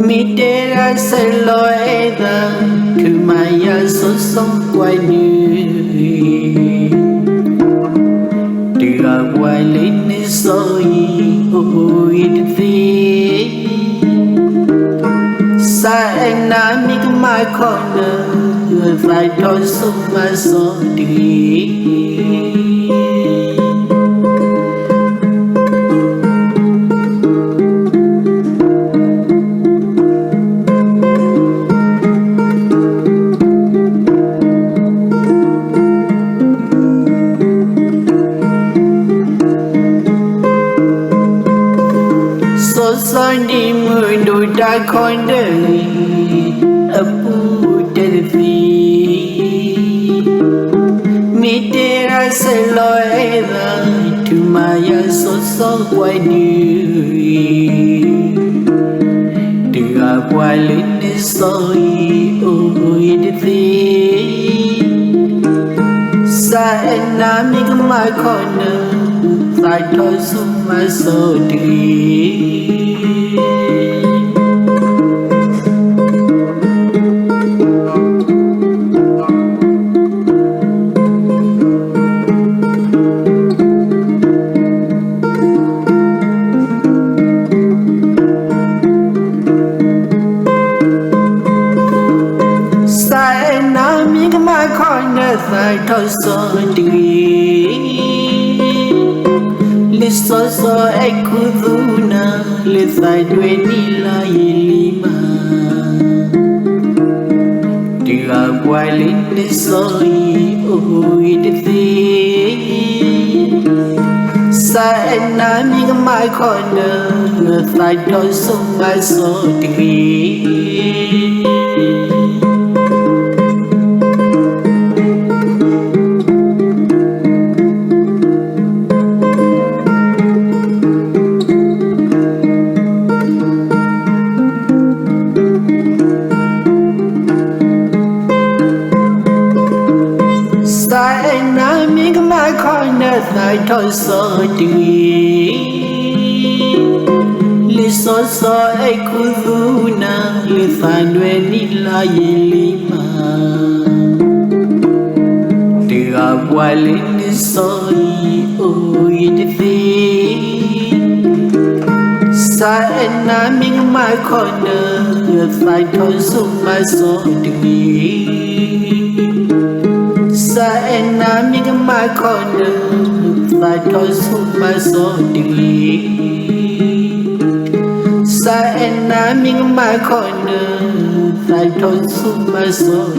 Mitera seloeda tu maya so son quay như Tia quay lên ni soi oi thi Sa na mi my corner vai do so my so đi Sunday moon do die corner a put the fee Mitera seloeda to my so quite new Tia quay lên ni soi oi thi Sa na mi my corner vai do so my so đi My corner I told so Listo so ekuduna Lisa dweni la ilima Tia quay lên ni soi oi thi Sa na mi my corner I told so my so I make my corner I told so Listo so ekuduna Lifandwe nila yilima Tia wale ni soi oi thi Sa na make my corner I told so my so Sa na mi my corner vai do so my so Sa na mi my corner vai do so my so